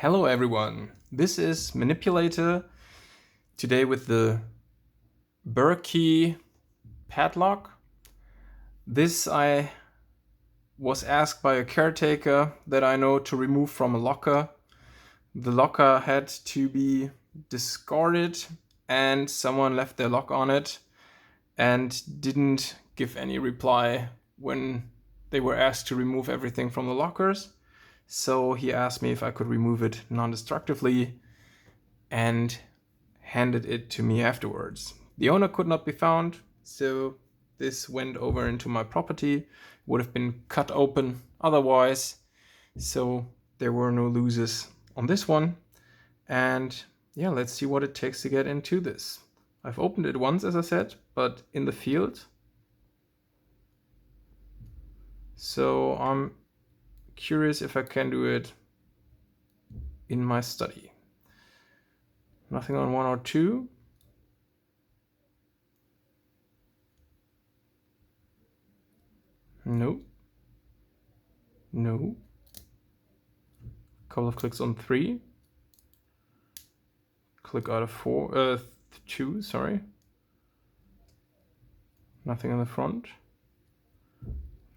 Hello everyone, this is Manipulator, today with the Börkey padlock. This I was asked by a caretaker that I know to remove from a locker. The locker had to be discarded and someone left their lock on it and didn't give any reply when they were asked to remove everything from the lockers. So he asked me if I could remove it non-destructively and handed it to me afterwards. The owner could not be found, so this went over into my property. Would have been cut open otherwise, so there were no losers on this one. And yeah, let's see what it takes to get into this. I've opened it once, as I said, but in the field. So I'm curious if I can do it in my study. Nothing on 1 or 2. No. No. Couple of clicks on 3. Click out of 2, sorry. Nothing in the front.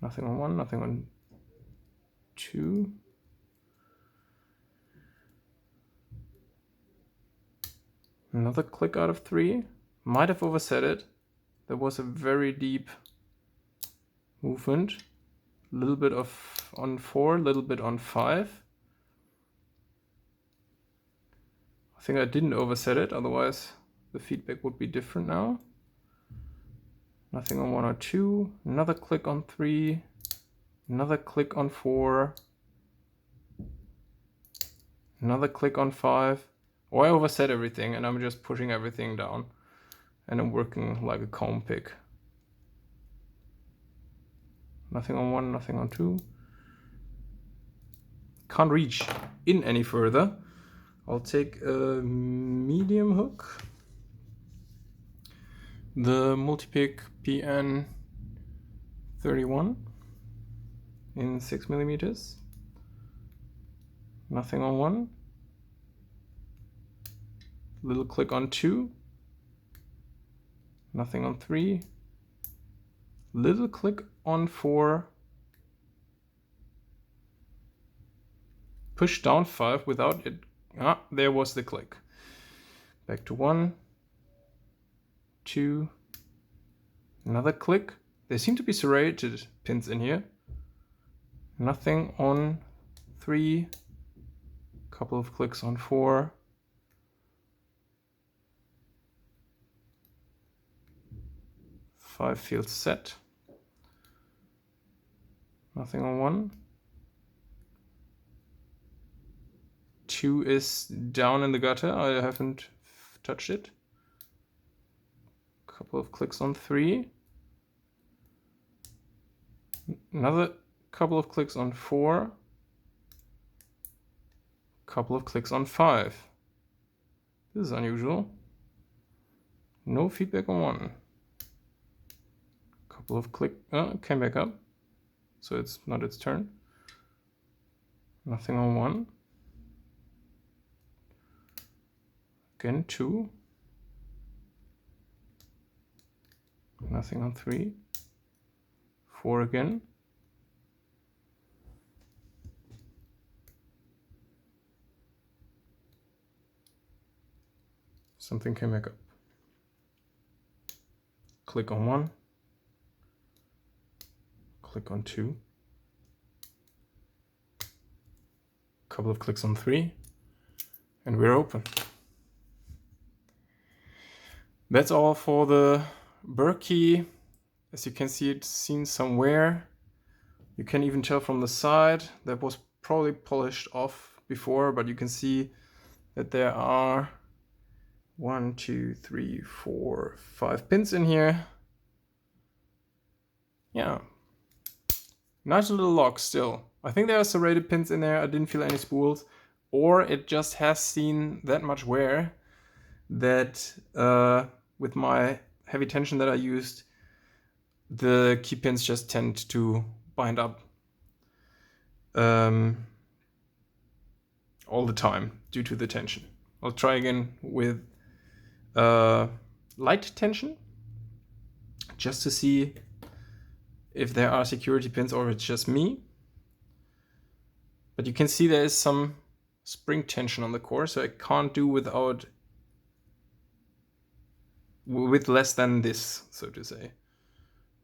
Nothing on 1, nothing on 2. Another click out of 3. Might have overset it. There was a very deep movement. A little bit of on 4, a little bit on 5. I think I didn't overset it, otherwise the feedback would be different now. Nothing on 1 or 2. Another click on 3. Another click on 4. Another click on 5. Oh, I overset everything and I'm just pushing everything down. And I'm working like a comb pick. Nothing on 1, nothing on 2. Can't reach in any further. I'll take a medium hook. The Multipick PN31 in 6mm. Nothing on 1. Little click on 2. Nothing on 3. Little click on 4. Push down 5 without it. Ah, there was the click. Back to 1. 2. Another click. There seem to be serrated pins in here. Nothing on 3. Couple of clicks on 4. 5 feels set. Nothing on 1. 2 is down in the gutter. I haven't touched it. Couple of clicks on 3. Another couple of clicks on 4. Couple of clicks on 5. This is unusual. No feedback on 1. Couple of click, came back up. So it's not its turn. Nothing on 1. Again 2. Nothing on 3. 4 again. Something came back up. Click on 1. Click on 2. Couple of clicks on 3. And we're open. That's all for the Börkey. As you can see, it's seen some wear. You can even tell from the side that was probably polished off before, but you can see that there are 1, 2, 3, 4, 5 pins in here. Yeah, nice little lock still. I think there are serrated pins in there. I didn't feel any spools, or it just has seen that much wear that with my heavy tension that I used, the key pins just tend to bind up. all the time due to the tension. I'll try again with light tension, just to see if there are security pins or it's just me. But you can see there is some spring tension on the core, so I can't do with less than this, so to say.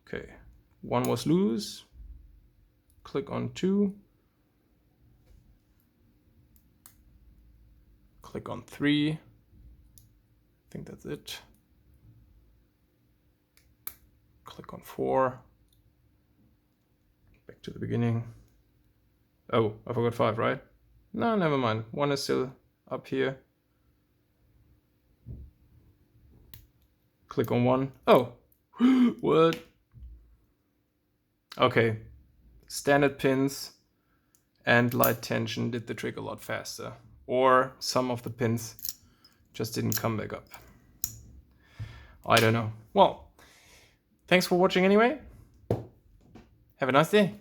Okay, 1 was loose. Click on 2. Click on 3. I think that's it. Click on 4. Back to the beginning. Oh, I forgot 5, right? No, never mind. 1 is still up here. Click on 1. Oh, what? Okay, standard pins and light tension did the trick a lot faster. Or some of the pins just didn't come back up. I don't know. Well, thanks for watching anyway. Have a nice day.